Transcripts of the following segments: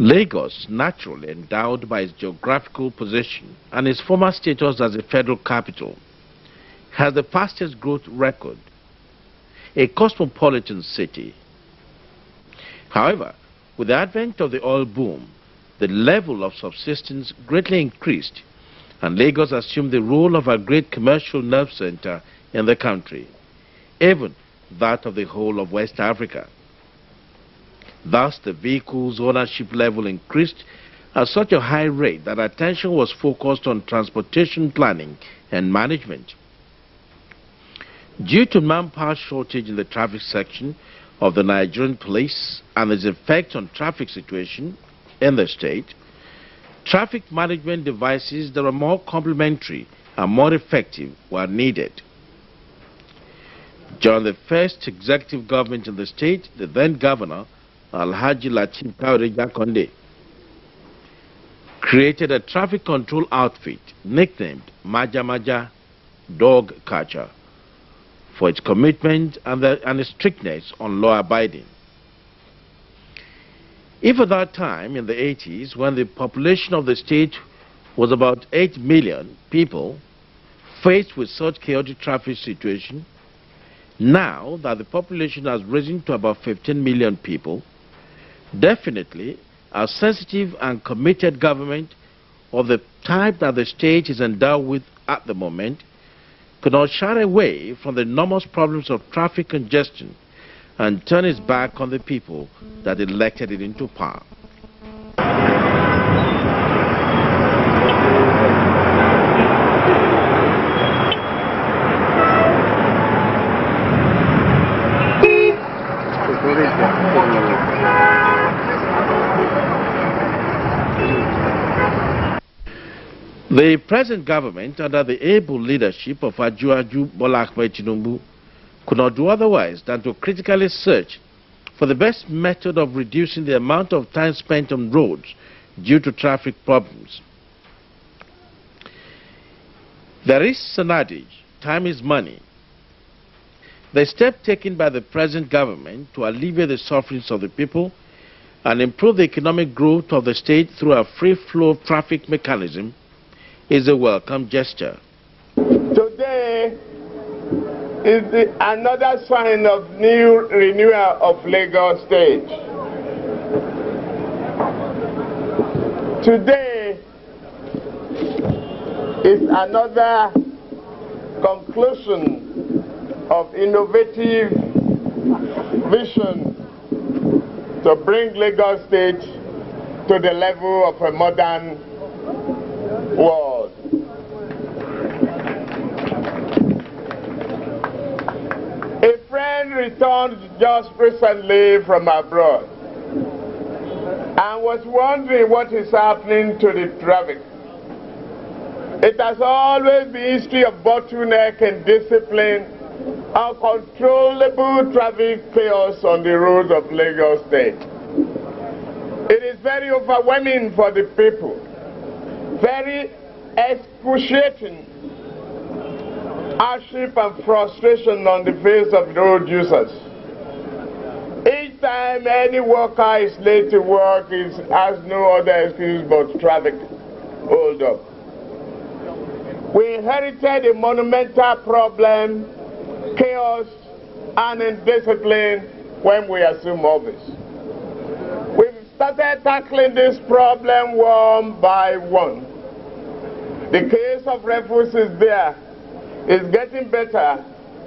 Lagos, naturally endowed by its geographical position and its former status as a federal capital, has the fastest growth record, a cosmopolitan city. However, with the advent of the oil boom, the level of subsistence greatly increased, and Lagos assumed the role of a great commercial nerve center in the country, even that of the whole of West Africa. Thus, the vehicle's ownership level increased at such a high rate that attention was focused on transportation planning and management. Due to manpower shortage in the traffic section of the Nigerian police and its effect on traffic situation in the state, traffic management devices that are more complementary and more effective were needed. During the first executive government in the state, the then governor, Alhaji Lateef Jakonde, created a traffic control outfit nicknamed Maja Maja Dog Catcher for its commitment and its strictness on law abiding. If at that time, in the 80s, when the population of the state was about 8 million people faced with such chaotic traffic situation, now that the population has risen to about 15 million people, definitely a sensitive and committed government of the type that the state is endowed with at the moment could not shy away from the enormous problems of traffic congestion and turn its back on the people that elected it into power. The present government, under the able leadership of Ajuaju Bola Ahmed Tinubu, could not do otherwise than to critically search for the best method of reducing the amount of time spent on roads due to traffic problems. There is an adage, time is money. The step taken by the present government to alleviate the sufferings of the people and improve the economic growth of the state through a free-flow traffic mechanism is a welcome gesture. Today is another sign of new renewal of Lagos State. Today is another conclusion of innovative vision to bring Lagos State to the level of a modern world. A friend returned just recently from abroad and was wondering what is happening to the traffic. It has always been history of bottleneck and discipline, uncontrollable traffic chaos on the roads of Lagos State. It is very overwhelming for the people, very excruciating hardship and frustration on the face of road users. Each time any worker is late to work, he has no other excuse but traffic hold up. We inherited a monumental problem, chaos and indiscipline when we assumed office. We've started tackling this problem one by one. The case of refuse is there. It's getting better,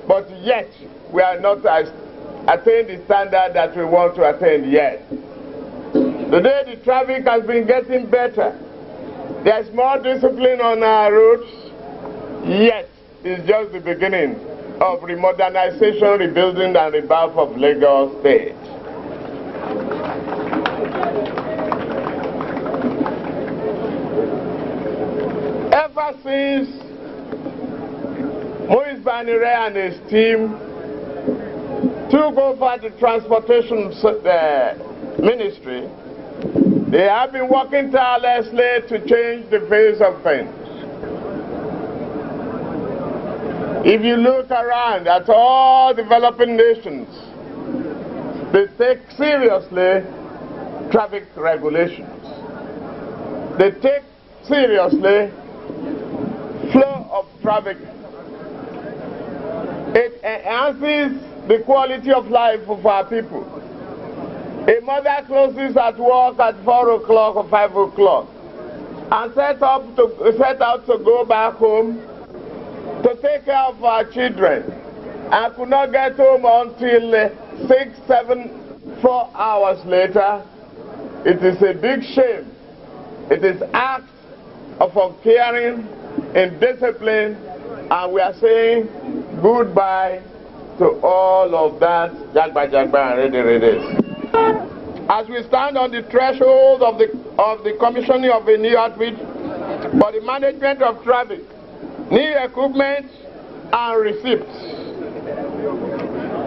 but yet we are not attained the standard that we want to attain yet. Today the traffic has been getting better. There's more discipline on our roads, yet it's just the beginning of remodernization, rebuilding and rebirth of Lagos State. Ever since Muiz Banire and his team took over the transportation ministry, they have been working tirelessly to change the face of things. If you look around at all developing nations, they take seriously traffic regulations. They take seriously flow of traffic. It enhances the quality of life of our people. A mother closes at work at 4 o'clock or 5 o'clock and set out to go back home to take care of our children and could not get home until 6, 7, 4 hours later. It is a big shame. It is acts of uncaring, indiscipline, and we are saying goodbye to all of that jagba and ready. As we stand on the threshold of the commissioning of a new outfit for the management of traffic, new equipment and receipts,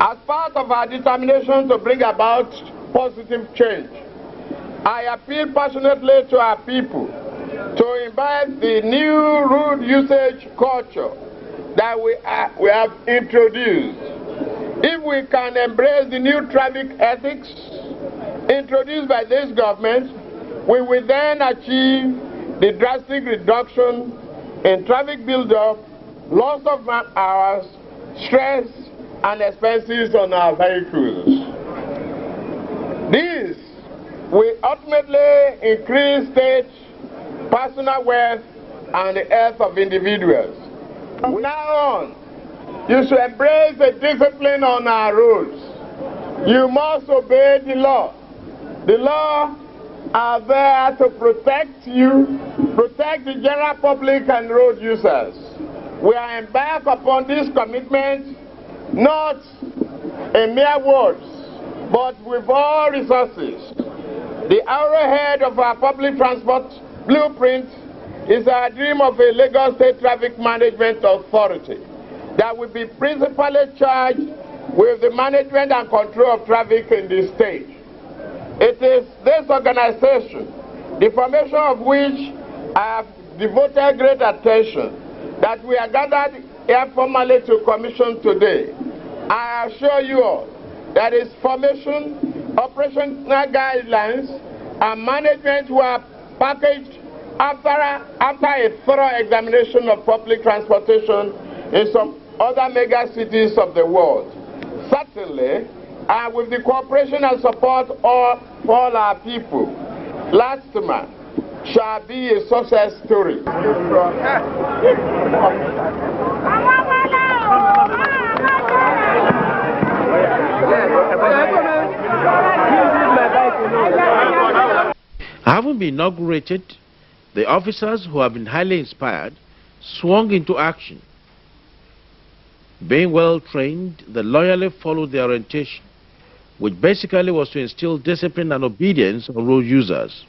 as part of our determination to bring about positive change, I appeal passionately to our people to imbibe the new road usage culture that we have introduced. If we can embrace the new traffic ethics introduced by this government, we will then achieve the drastic reduction in traffic buildup, loss of man hours, stress, and expenses on our vehicles. This will ultimately increase state, personal wealth, and the health of individuals. From now on, you should embrace the discipline on our roads. You must obey the law. The law are there to protect you, protect the general public and road users. We are embarked upon this commitment not in mere words, but with all resources. The arrowhead of our public transport blueprint is our dream of a Lagos State Traffic Management Authority that will be principally charged with the management and control of traffic in the state. It is this organization, the formation of which I have devoted great attention, that we are gathered here formally to commission today. I assure you all that its formation, operational guidelines, and management were packaged after a thorough examination of public transportation in some other mega cities of the world. Certainly, and with the cooperation and support of all our people, Lastma shall be a success story. Having been inaugurated, the officers who have been highly inspired swung into action. Being well trained, they loyally followed the orientation, which basically was to instill discipline and obedience on road users.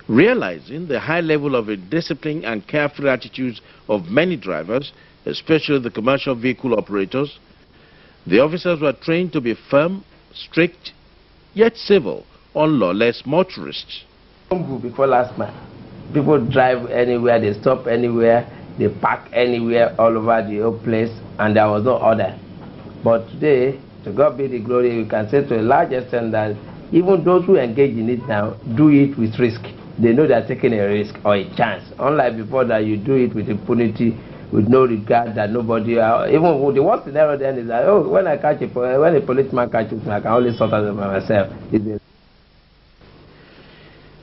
Realizing the high level of indiscipline and carefree attitudes of many drivers, especially the commercial vehicle operators, the officers were trained to be firm, strict, yet civil on lawless motorists. Before Lastma, people drive anywhere, they stop anywhere, they park anywhere all over the whole place, and there was no order. But today, to God be the glory, we can say to a large extent that even those who engage in it now do it with risk. They know they are taking a risk or a chance. Unlike before that you do it with impunity, with no regard that nobody, even the worst scenario then is that, oh, when a policeman catches me, I can only sort out by myself.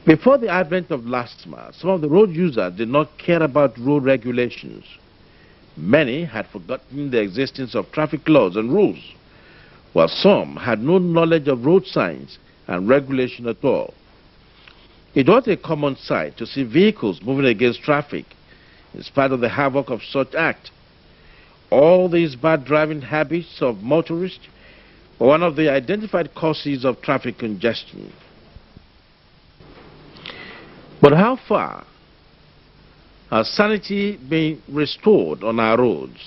Before the advent of Lastma, some of the road users did not care about road regulations. Many had forgotten the existence of traffic laws and rules, while some had no knowledge of road signs and regulation at all. It was a common sight to see vehicles moving against traffic in spite of the havoc of such act. All these bad driving habits of motorists were one of the identified causes of traffic congestion. But how far has sanity been restored on our roads?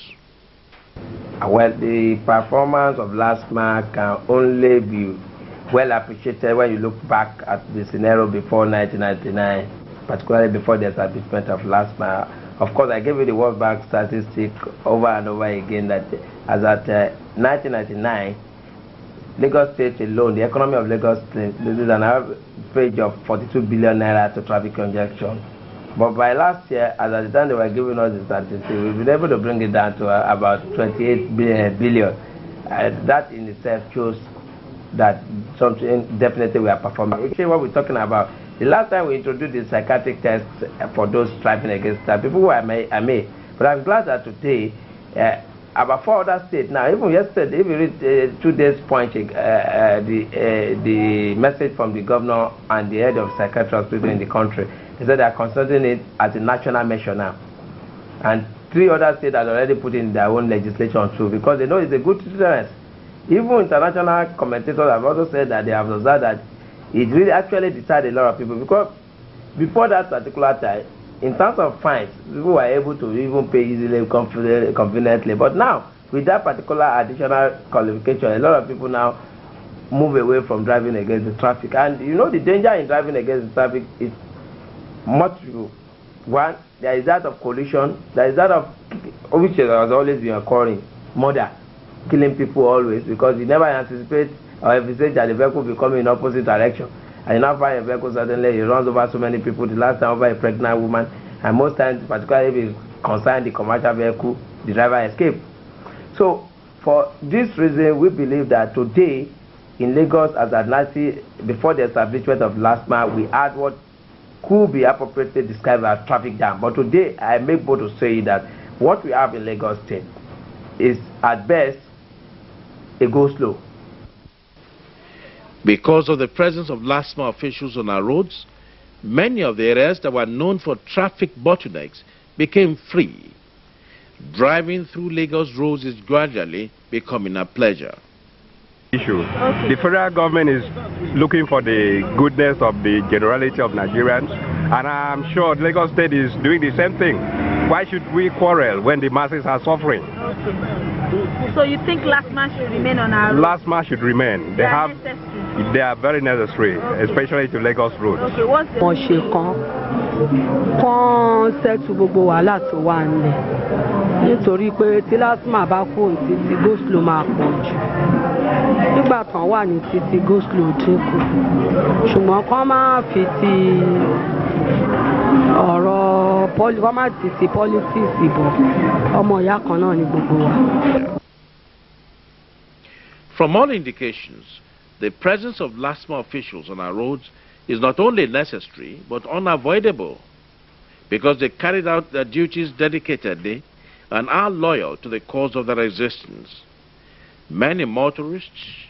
Well, the performance of Lastma can only be well appreciated when you look back at the scenario before 1999, particularly before the establishment of Lastma. Of course, I gave you the World Bank statistic over and over again that as at 1999, Lagos State alone, the economy of Lagos State loses an average of 42 billion naira to traffic congestion. But by last year, as at the time they were giving us the statistics, we've been able to bring it down to about 28 billion. That in itself shows that something definitely we are performing. Actually, what we're talking about, the last time we introduced the psychiatric tests for those striving against that, people were amazed. But I'm glad that today, about 4 other states now, even yesterday, if you read 2 days point, the message from the governor and the head of psychiatric hospital in the country, they said they are considering it as a national measure now. And 3 other states have already put in their own legislation too, because they know it's a good deterrent. Even international commentators have also said that they have observed that it really actually deterred a lot of people, because before that particular time, in terms of fines, people were able to even pay easily, conveniently. But now, with that particular additional qualification, a lot of people now move away from driving against the traffic. And you know the danger in driving against the traffic is multiple. One, there is that of collision, there is that of, which has always been occurring, murder, killing people always, because you never anticipate or envisage that the vehicle will be coming in opposite direction. And you now find a vehicle suddenly, it runs over so many people, the last time over a pregnant woman, and most times, particularly if it concerns the commercial vehicle, the driver escaped. So, for this reason, we believe that today, in Lagos, as at Nasi, before the establishment of Lastma, we had what could be appropriately described as traffic jam. But today, I make bold to say that what we have in Lagos State is, at best, a go-slow. Because of the presence of Lastma officials on our roads, many of the areas that were known for traffic bottlenecks became free. Driving through Lagos roads is gradually becoming a pleasure. The federal government is looking for the goodness of the generality of Nigerians, and I'm sure Lagos State is doing the same thing. Why should we quarrel when the masses are suffering? So you think Lastma should remain on our road? Lastma should remain. They are very necessary, especially to Lagos roads. Okay, what's the... nítorí pé tí Lastma bá kú títí go slow máa pọ̀ jù nígbà tán wà ní títí go slow dínkù ṣùgbọ́n kán máa fi ti ọ̀rọ̀ kán máa ti politics ìbò ọmọ ìyá kan náà ní gbogbo wa. From all indications, the presence of Lastma officials on our roads is not only necessary but unavoidable, because they carried out their duties dedicatedly and are loyal to the cause of their existence. Many motorists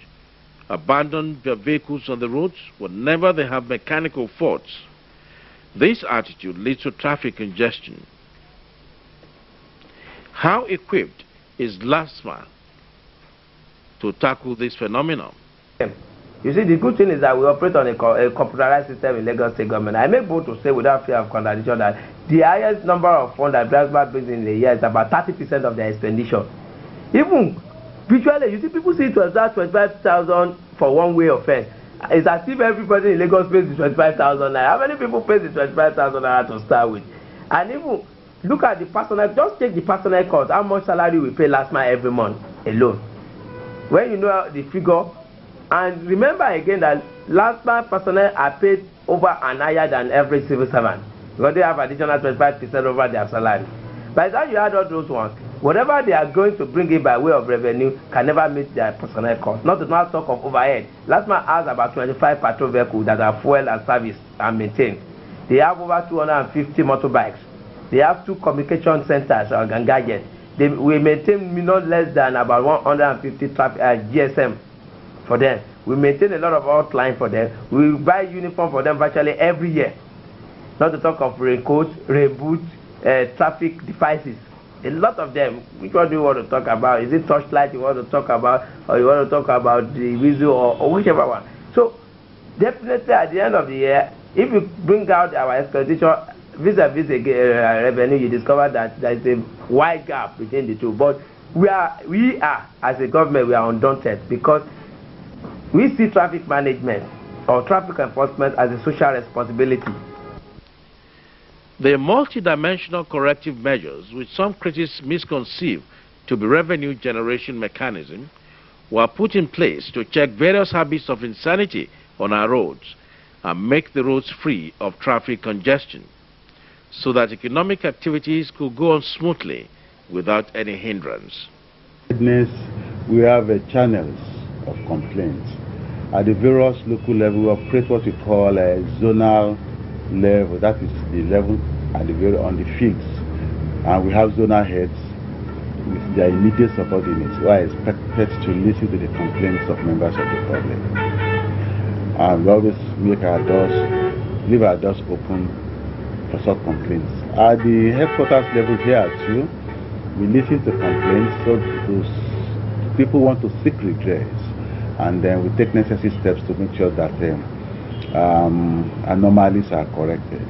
abandon their vehicles on the roads whenever they have mechanical faults. This attitude leads to traffic congestion. How equipped is Lastma to tackle this phenomenon? You see, the good thing is that we operate on a computerized system in Lagos State government. I make bold to say without fear of contradiction that the highest number of funds that Lastma brings in a year is about 30% of their expenditure. Even visually, you see people see 25,000 for one-way offense. It's as if everybody in Lagos pays the 25,000 naira. How many people pay the 25,000 naira to start with? And even look at the personnel, just take the personnel cost, how much salary we pay Lastma every month alone. When you know the figure, and remember again that Lastma personnel are paid over and higher than every civil servant, because they have additional 25% over their salary. By the time you add all those ones, whatever they are going to bring in by way of revenue can never meet their personnel cost. Not to not talk of overhead. Lastma has about 25 patrol vehicles that are fuel and service and maintained. They have over 250 motorbikes. They have 2 communication centers or gadgets. We maintain not less than about 150 GSM for them. We maintain a lot of outline for them. We buy uniform for them virtually every year. Not to talk of raincoats, rain boots, traffic devices. A lot of them. Which one do you want to talk about? Is it torchlight you want to talk about, or you want to talk about the visual, or whichever one? So definitely at the end of the year, if you bring out our expenditure vis-a-vis revenue, you discover that there is a wide gap between the two. But we are as a government, we are undaunted, because we see traffic management or traffic enforcement as a social responsibility. The multidimensional corrective measures, which some critics misconceive to be revenue generation mechanism, were put in place to check various habits of insanity on our roads and make the roads free of traffic congestion so that economic activities could go on smoothly without any hindrance. We have channels of complaints. At the various local level, we operate what we call a zonal level. That is the level on the fields. And we have zonal heads with their immediate subordinates who are expected to listen to the complaints of members of the public. And we always leave our doors open for such complaints. At the headquarters level here too, we listen to complaints, so those people want to seek redress, and then we take necessary steps to make sure that anomalies are corrected.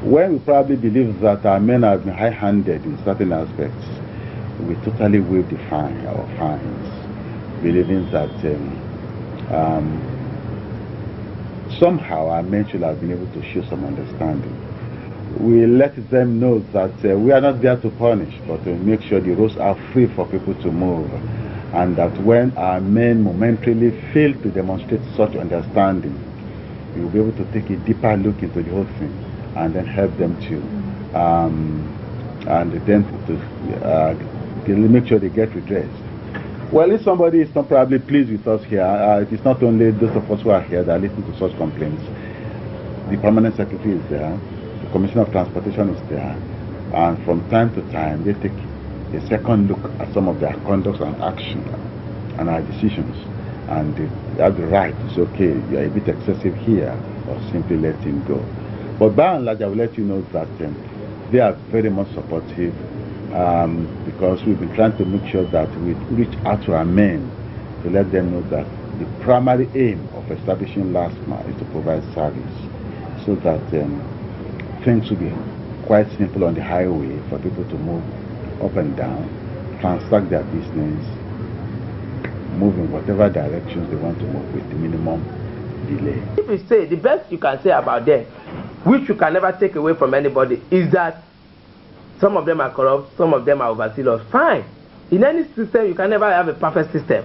When we probably believe that our men have been high-handed in certain aspects, we totally waive the fine or fines, believing that somehow our men should have been able to show some understanding. We let them know that we are not there to punish, but to make sure the roads are free for people to move, and that when our men momentarily fail to demonstrate such understanding, we will be able to take a deeper look into the whole thing and then help them to make sure they get redressed. Well, if somebody is not probably pleased with us here, it is not only those of us who are here that listen to such complaints. The permanent secretary is there, the Commissioner of Transportation is there, and from time to time they take a second look at some of their conducts and action and our decisions, and they have the right to say, okay, you are a bit excessive here, or simply let him go. But by and large, I will let you know that they are very much supportive, because we've been trying to make sure that we reach out to our men to let them know that the primary aim of establishing Lastma is to provide service, so that things will be quite simple on the highway for people to move up and down, transact their business, move in whatever directions they want to move with the minimum delay. If you say, the best you can say about them, which you can never take away from anybody, is that some of them are corrupt, some of them are overzealous. Fine. In any system, you can never have a perfect system.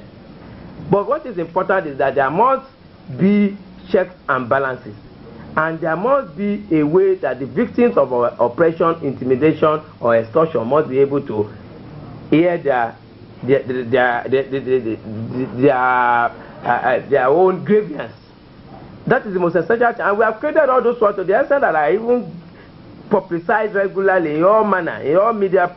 But what is important is that there must be checks and balances. And there must be a way that the victims of oppression, intimidation, or extortion must be able to hear their own grievance. That is the most essential thing. And we have created all those words to the extent that I even publicize regularly in all manner, in all media,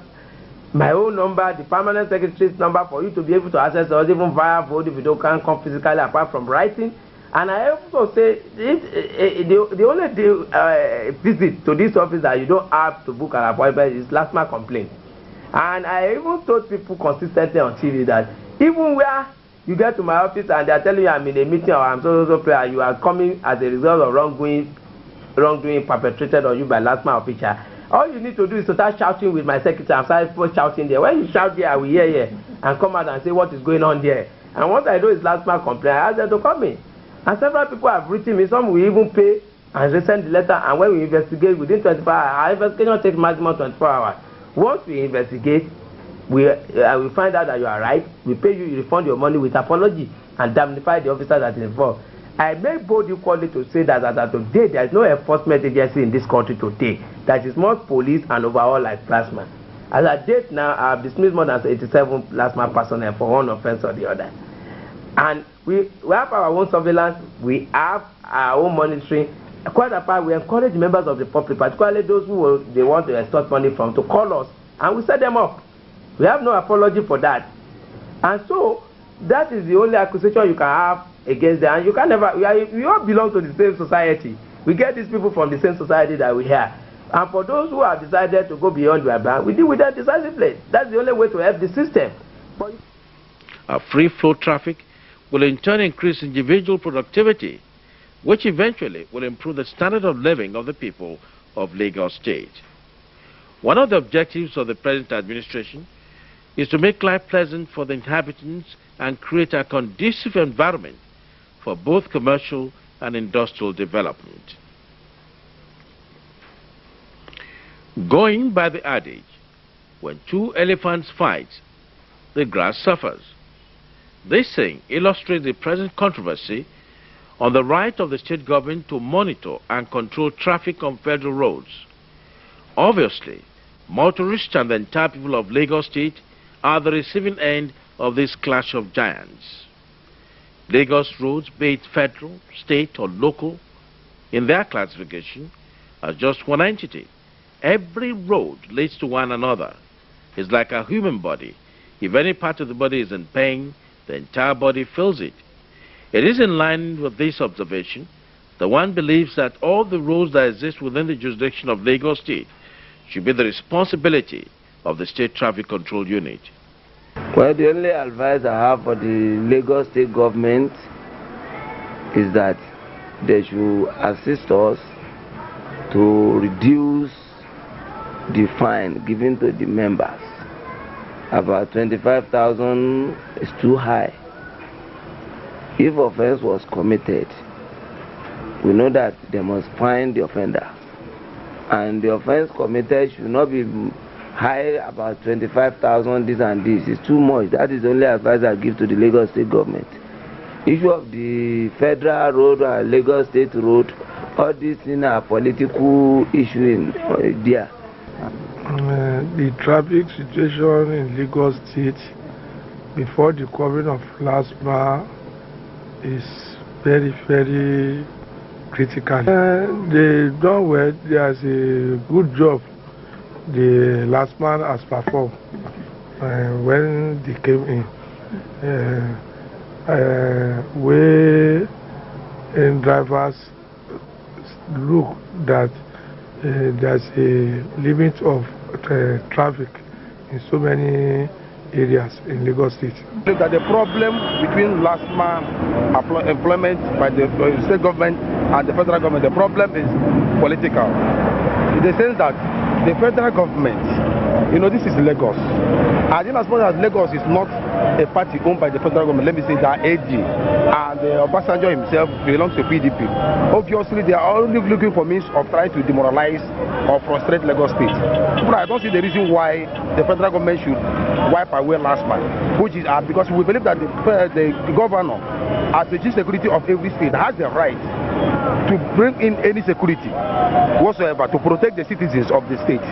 my own number, the permanent secretary's number, for you to be able to access us even via vote if you don't come physically apart from writing. And I also say the only visit to this office that you don't have to book an appointment is Lastma complaint. And I even told people consistently on TV that even where you get to my office and they are telling you I'm in a meeting or I'm so player, you are coming as a result of wrongdoing perpetrated on you by Lastma official. All you need to do is to start shouting with my secretary and start shouting there. When you shout there, I will hear here and come out and say what is going on there. And what I do is Lastma complaint. I ask them to come in. And several people have written me. Some will even pay and send the letter. And when we investigate within 24 hours, our investigation takes maximum 24 hours. Once we investigate, we find out that you are right. We pay you, you refund your money with apology and damnify the officer that is involved. I make bold equally to say that as of today, there is no enforcement agency in this country today that is more police and overall like Lastma. As at date now, I have dismissed more than 87 Lastma personnel for one offense or the other. And we have our own surveillance, we have our own monitoring. Quite apart, we encourage members of the public, particularly those who they want to extort money from, to call us, and we set them up. We have no apology for that. And so, that is the only accusation you can have against them. And you can never, we all belong to the same society. We get these people from the same society that we have. And for those who have decided to go beyond their bounds, we deal with them decisively. That's the only way to help the system. But a free flow traffic will in turn increase individual productivity, which eventually will improve the standard of living of the people of Lagos State. One of the objectives of the present administration is to make life pleasant for the inhabitants and create a conducive environment for both commercial and industrial development. Going by the adage, when two elephants fight, the grass suffers. This thing illustrates the present controversy on the right of the state government to monitor and control traffic on federal roads. Obviously, motorists and the entire people of Lagos State are the receiving end of this clash of giants. Lagos roads, be it federal, state or local, in their classification, are just one entity. Every road leads to one another. It's like a human body. If any part of the body is in pain, the entire body feels it. It is in line with this observation that one believes that all the roads that exist within the jurisdiction of Lagos State should be the responsibility of the State Traffic Control Unit. Well, the only advice I have for the Lagos State government is that they should assist us to reduce the fine given to the members. About 25,000 is too high. If offense was committed, we know that they must fine the offender. And the offense committed should not be high, about 25,000, this and this. It's too much. That is the only advice I give to the Lagos State government. Issue of the federal road or Lagos State road, all these things are political issues there. The traffic situation in Lagos State before the coming of Lastma is very, very critical. They done well. There's a good job the Lastma has performed when they came in. When drivers look that there's a limit of traffic in so many areas in Lagos State. Look at the problem between Lastma employment by the state government and the federal government. The problem is political, in the sense that the federal government, this is Lagos. And in as much as Lagos is not a party owned by the federal government, let me say that AG and Obasanjo himself belongs to PDP. Obviously, they are only looking for means of trying to demoralize or frustrate Lagos State. But I don't see the reason why the federal government should wipe away Lastma, which is because we believe that the governor, as the chief security of every state, has the right to bring in any security whatsoever to protect the citizens of the state.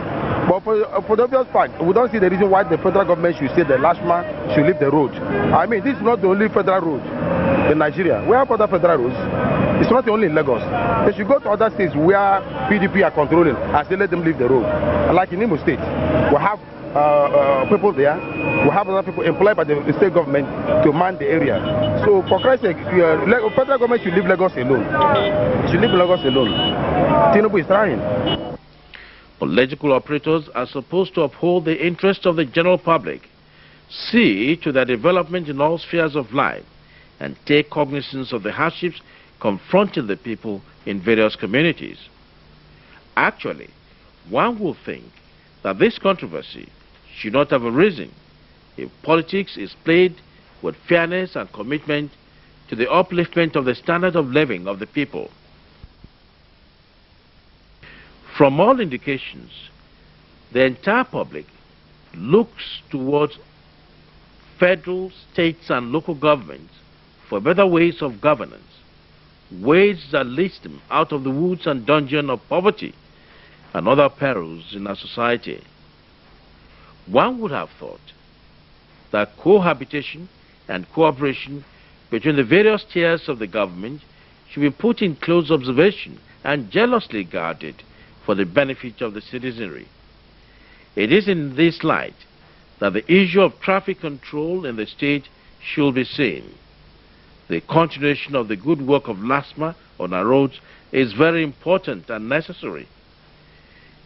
But for the obvious fact, we don't see the reason why the federal government should say that Lastma should leave the road. I mean, this is not the only federal road in Nigeria. We have other federal roads. It's not only in Lagos. They should go to other states where PDP are controlling and say let them leave the road. Like in Imo State, we have people there. We have other people employed by the state government to man the area. So for Christ's sake, federal government should leave Lagos alone. Should leave Lagos alone. Tinubu is trying. Political operators are supposed to uphold the interests of the general public, see to their development in all spheres of life, and take cognizance of the hardships confronting the people in various communities. Actually, one would think that this controversy should not have arisen if politics is played with fairness and commitment to the upliftment of the standard of living of the people. From all indications, the entire public looks towards federal, states and local governments for better ways of governance, ways that lead them out of the woods and dungeon of poverty and other perils in our society. One would have thought that cohabitation and cooperation between the various tiers of the government should be put in close observation and jealously guarded for the benefit of the citizenry. It is in this light that the issue of traffic control in the state should be seen. The continuation of the good work of Lastma on our roads is very important and necessary.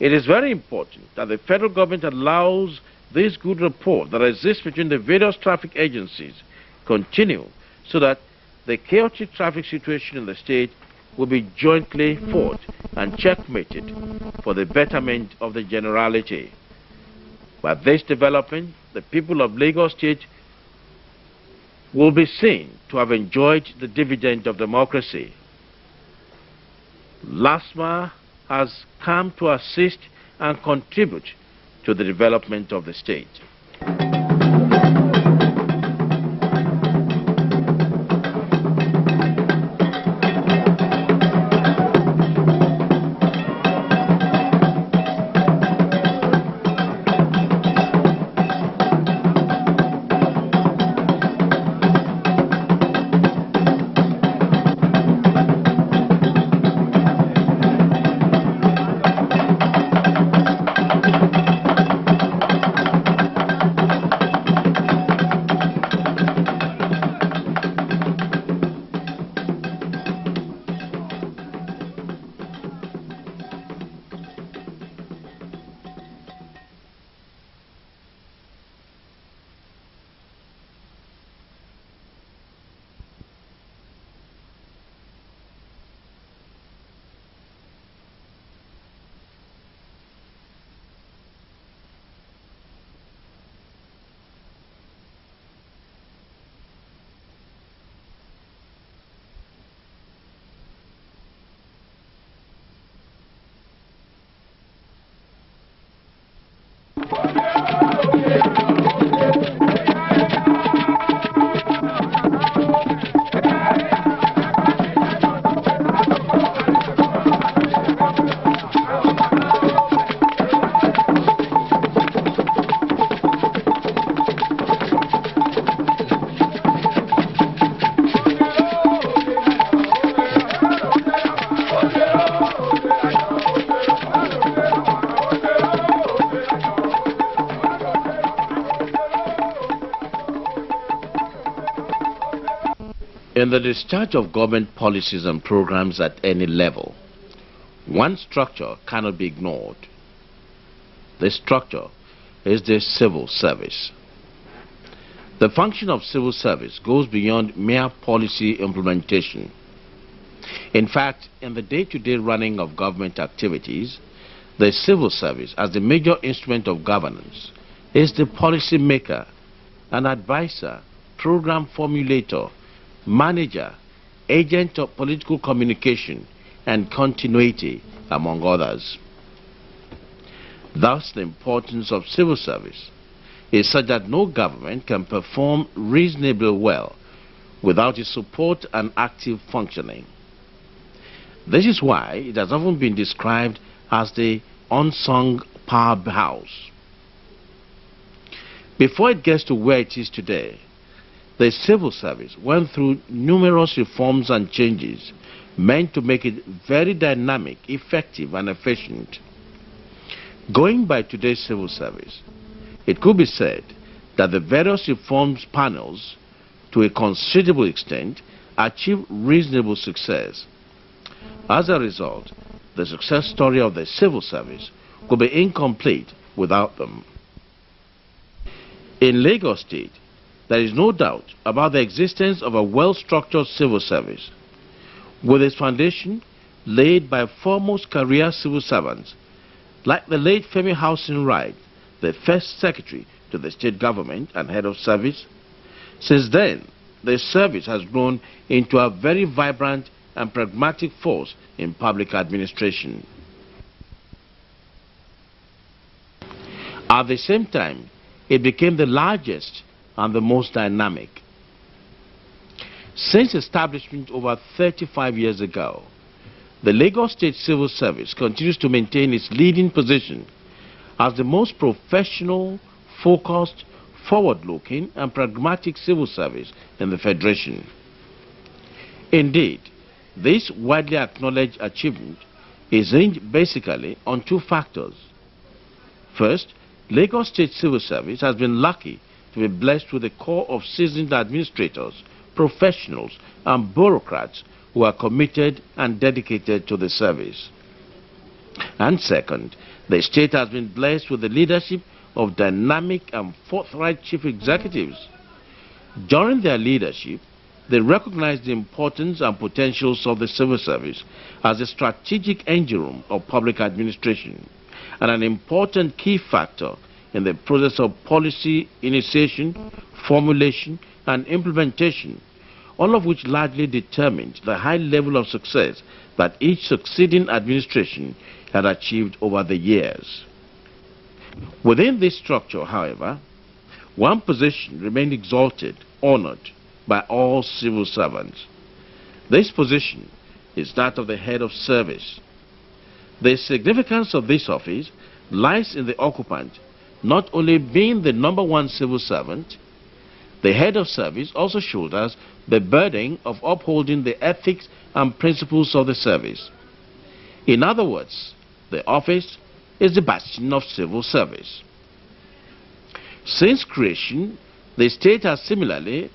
It is very important that the federal government allows this good rapport that exists between the various traffic agencies continue so that the chaotic traffic situation in the state will be jointly fought and checkmated for the betterment of the generality. By this development, the people of Lagos State will be seen to have enjoyed the dividend of democracy. Lastma has come to assist and contribute to the development of the state. In the discharge of government policies and programs at any level, one structure cannot be ignored. This structure is the civil service. The function of civil service goes beyond mere policy implementation. In fact, in the day-to-day running of government activities, the civil service, as the major instrument of governance, is the policy maker, an advisor, program formulator, manager, agent of political communication and continuity, among others. Thus, the importance of civil service is such that no government can perform reasonably well without its support and active functioning. This is why it has often been described as the unsung powerhouse. Before it gets to where it is today, the civil service went through numerous reforms and changes meant to make it very dynamic, effective, and efficient. Going by today's civil service, it could be said that the various reforms panels, to a considerable extent, achieved reasonable success. As a result, the success story of the civil service could be incomplete without them. In Lagos State, there is no doubt about the existence of a well-structured civil service, with its foundation laid by foremost career civil servants, like the late Femi Housing Wright, the first secretary to the state government and head of service. Since then, the service has grown into a very vibrant and pragmatic force in public administration. At the same time, it became the largest and the most dynamic. Since establishment over 35 years ago, the Lagos State Civil Service continues to maintain its leading position as the most professional, focused, forward-looking and pragmatic civil service in the Federation. Indeed, this widely acknowledged achievement is hinged basically on two factors. First, Lagos State Civil Service has been lucky to be blessed with a corps of seasoned administrators, professionals, and bureaucrats who are committed and dedicated to the service. And second, the state has been blessed with the leadership of dynamic and forthright chief executives. During their leadership, they recognized the importance and potentials of the civil service as a strategic engine room of public administration and an important key factor in the process of policy initiation, formulation, and implementation, all of which largely determined the high level of success that each succeeding administration had achieved over the years. Within this structure, however, one position remained exalted, honored by all civil servants. This position is that of the head of service. The significance of this office lies in the occupant not only being the #1 civil servant, the head of service also shoulders the burden of upholding the ethics and principles of the service. In other words, the office is the bastion of civil service. Since creation, the state has similarly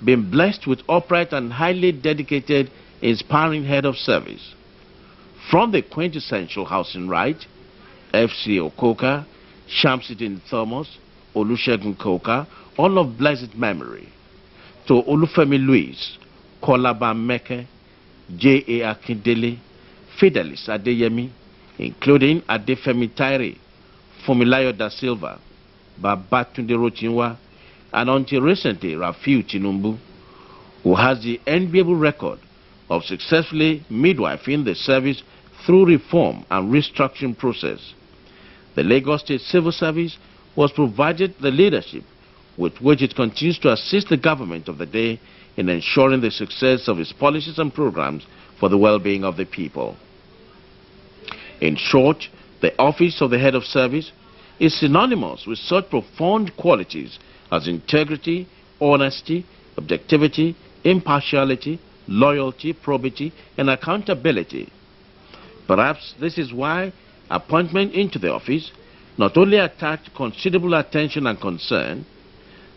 been blessed with upright and highly dedicated, inspiring head of service. From the quintessential Housing Wright, F.C. Okoka, Shamsuddin Thomas, Olusegun Koka, all of blessed memory, to Olufemi Louis, Kolaba Meke, J.A. Akindele, Fidelis Adeyemi, including Adefemi Taire, Fumilayo da Silva, Babatunde Rochinwa, and until recently Rafiu Tinubu, who has the enviable record of successfully midwifing the service through reform and restructuring process. The Lagos State Civil Service was provided the leadership with which it continues to assist the government of the day in ensuring the success of its policies and programs for the well-being of the people. In short, the office of the head of service is synonymous with such profound qualities as integrity, honesty, objectivity, impartiality, loyalty, probity, and accountability. Perhaps this is why appointment into the office not only attracted considerable attention and concern,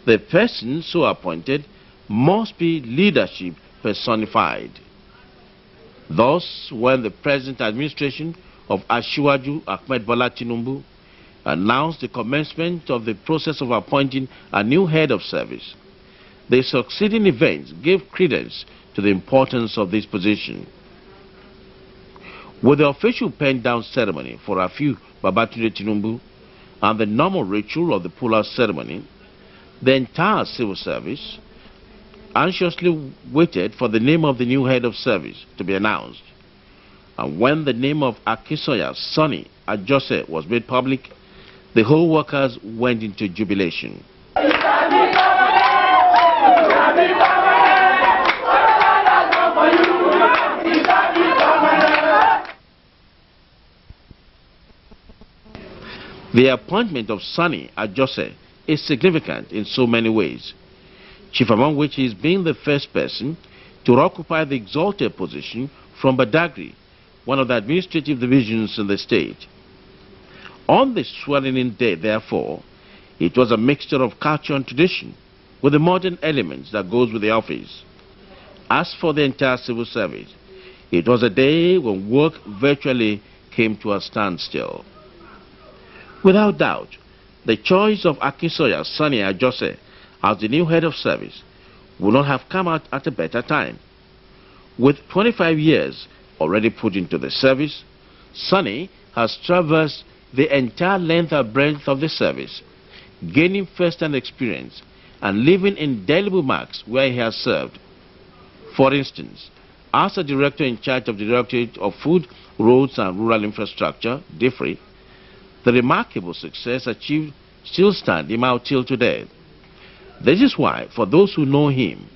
the person so appointed must be leadership personified. Thus, when the present administration of Asiwaju Ahmed Bola Tinubu announced the commencement of the process of appointing a new head of service, the succeeding events gave credence to the importance of this position. With the official pen-down ceremony for Afiu Babatunde Tinubu and the normal ritual of the pull-out ceremony, the entire civil service anxiously waited for the name of the new head of service to be announced. And when the name of Akinsoya Sonny Ajose was made public, the whole workers went into jubilation. The appointment of Sonny Ajose is significant in so many ways, chief among which is being the first person to occupy the exalted position from Badagry, one of the administrative divisions in the state. On the swearing-in day, therefore, it was a mixture of culture and tradition with the modern elements that goes with the office. As for the entire civil service, it was a day when work virtually came to a standstill. Without doubt, the choice of Akinsoya Sonny Ajose as the new head of service would not have come out at a better time. With 25 years already put into the service, Sonny has traversed the entire length and breadth of the service, gaining first-hand experience and leaving indelible marks where he has served. For instance, as a director in charge of the Directorate of Food, Roads and Rural Infrastructure, DFRI, the remarkable success achieved still stand him out till today. This is why, for those who know him,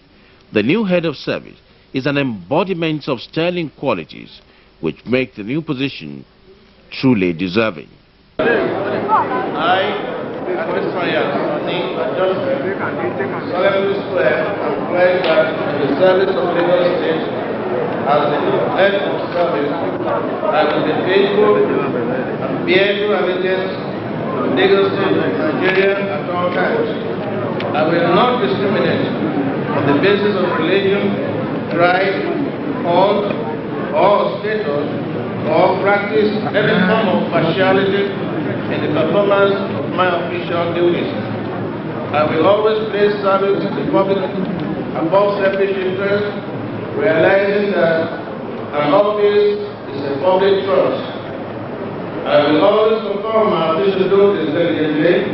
the new head of service is an embodiment of sterling qualities which make the new position truly deserving. I, Akinsoya Sonny Ajose, solemnly swear and pledge that in the service of Lagos State, as the head of service, I will be faithful and bear true allegiance to Lagos State and Nigeria at all times. I will not discriminate on the basis of religion, tribe, caste, or status, or practice any form of partiality in the performance of my official duties. I will always place service to the public above selfish interest, realizing that an office is a public trust. I will always perform my official duties diligently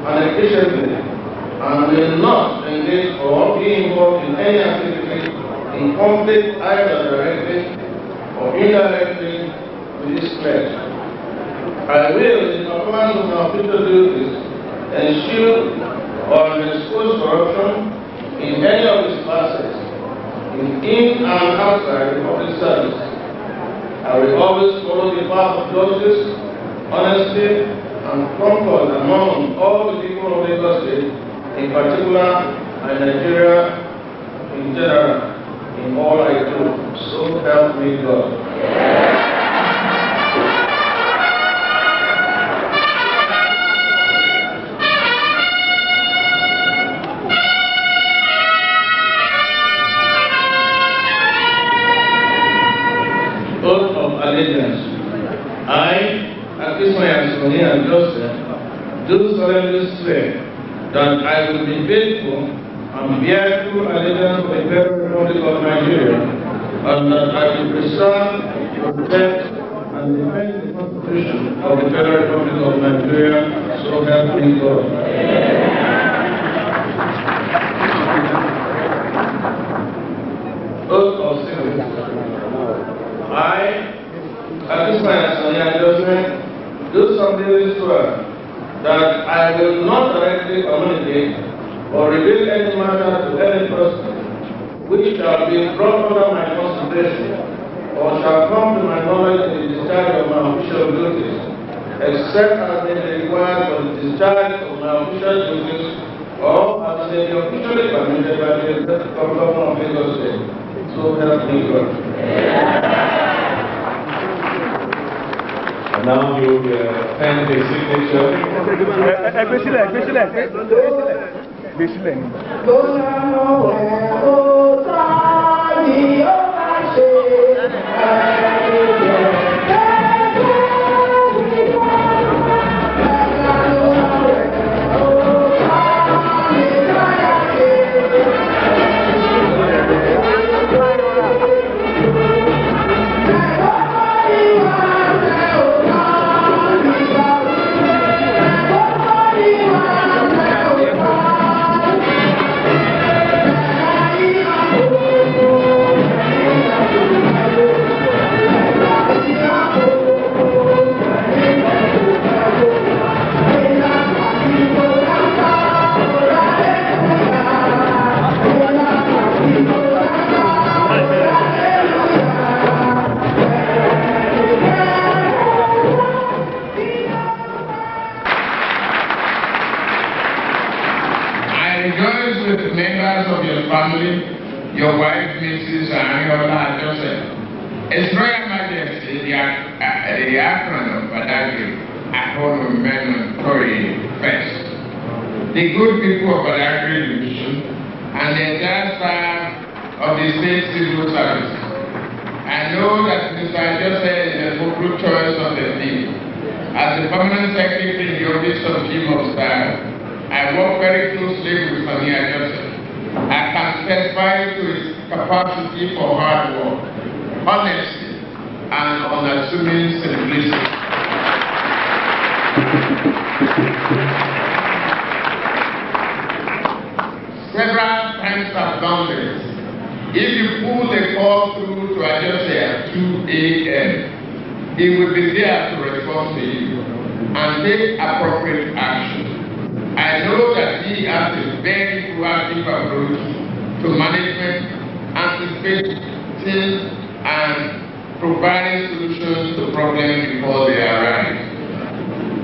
and efficiently, and will not engage or be involved in any activity in conflict either directly or indirectly with this pledge. I will, in the performance of my official duties, ensure or expose corruption in any of its facets, in and outside the public service. I will always follow the path of justice, honesty, and concord among all the people of Lagos State, in particular, and Nigeria in general, in all I do. So help me God. Oath of allegiance. I, Akinsoya Sonny Ajose, do solemnly swear that I will be faithful and bear true allegiance to the Federal Republic of Nigeria, and that I will preserve, protect, and defend the Constitution of the Federal Republic of Nigeria, so help me God. Oath of Secret. I, Akinsoya Sonny Ajose, do solemnly swear that I will not directly communicate or reveal any matter to any person which shall be brought under my consideration or shall come to my knowledge in the discharge of my official duties, except as may be required for the discharge of my official duties or as may be officially permitted by the Executive Governor of Lagos State. So help me God. And now you send the signature. Your wife, Mrs. Aniola Joseph, His Royal Majesty, the Attorney of Badagry, Akon Menon Tori First, the good people of Badagry Division, and the entire staff of the State Civil Service. I know that Mr. Joseph is a good choice of the team. As the permanent secretary in the office of Chief of Staff, I work very closely with Samia Joseph. I can testify to his capacity for hard work, honesty, and unassuming simplicity. Several times I've done this. If you pull the call through to Ajose at 2 a.m., he will be there to respond to you and take appropriate action. I know that he has a very proactive approach to management, anticipating and providing solutions to problems before they arise.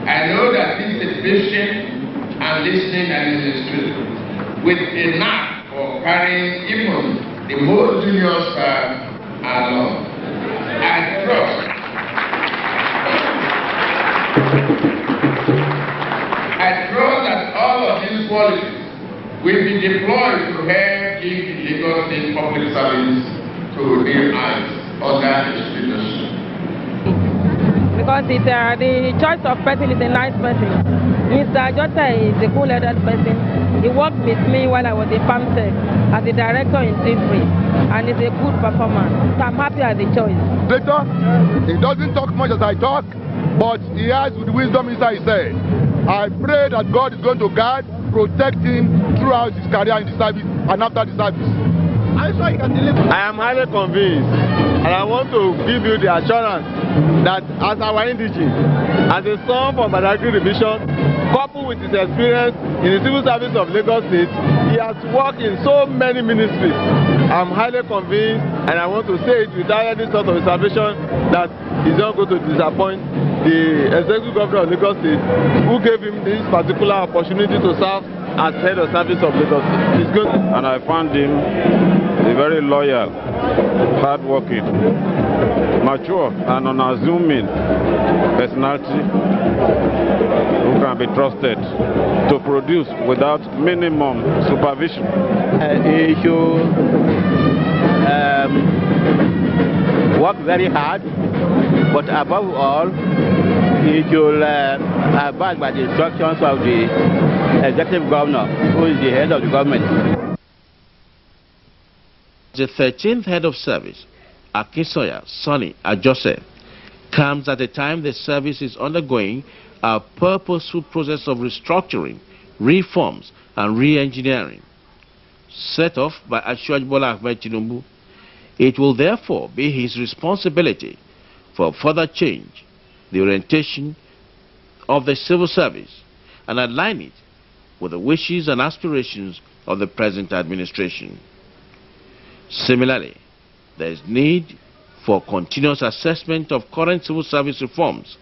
I know that he is patient and listening administrator with a knack for carrying even the most junior staff along. I trust that all of these qualities will be deployed to help give the Lagos State public service to new heights under his leadership. Because the choice of person is a nice person. Mr. Jota is a cool-headed person. He worked with me while I was a farm tech as a director in Tilbury, and is a good performer. So I'm happy at the choice. Later, he doesn't talk much as I talk, but he has with wisdom inside his head. I pray that God is going to guide, protect him throughout his career in the service and after the service. I am highly convinced, and I want to give you the assurance that as our indigene, as a son from Badagry Division, coupled with his experience in the civil service of Lagos State, he has worked in so many ministries. I'm highly convinced, and I want to say it without any sort of reservation, that he's not going to disappoint the Executive Governor of Lagos State, who gave him this particular opportunity to serve as head of service of Lagos State. He's good. And I found him a very loyal, hardworking, mature, and unassuming personality who can be trusted to produce without minimum supervision. He should work very hard, but above all, he should abide by the instructions of the Executive Governor, who is the head of the government. The 13th head of service, Akinsoya Sonny Ajose, comes at a time the service is undergoing a purposeful process of restructuring, reforms, and re-engineering. Set off by Asiwaju Bola Ahmed Tinubu, it will therefore be his responsibility for further change, the orientation of the civil service, and align it with the wishes and aspirations of the present administration. Similarly, there is need for continuous assessment of current civil service reforms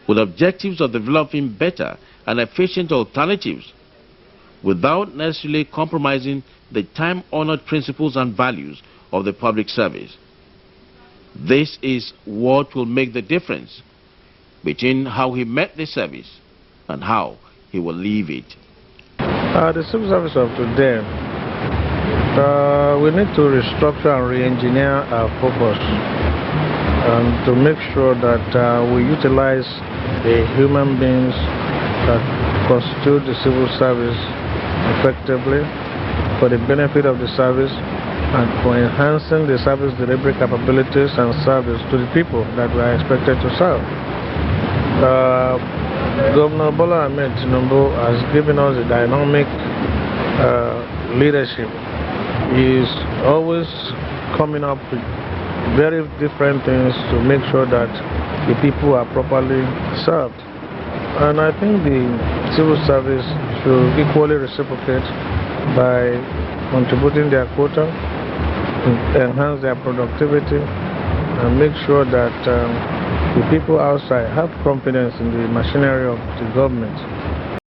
with objectives of developing better and efficient alternatives without necessarily compromising the time-honored principles and values of the public service. This is what will make the difference between how he met the service and how he will leave it. The civil service of today, we need to restructure and re-engineer our focus and to make sure that we utilize the human beings that constitute the civil service effectively for the benefit of the service and for enhancing the service delivery capabilities and service to the people that we are expected to serve. Governor Bola Ahmed Tinubu has given us a dynamic leadership. He is always coming up with very different things to make sure that the people are properly served. And I think the civil service should equally reciprocate by contributing their quota, enhance their productivity, and make sure that the people outside have confidence in the machinery of the government.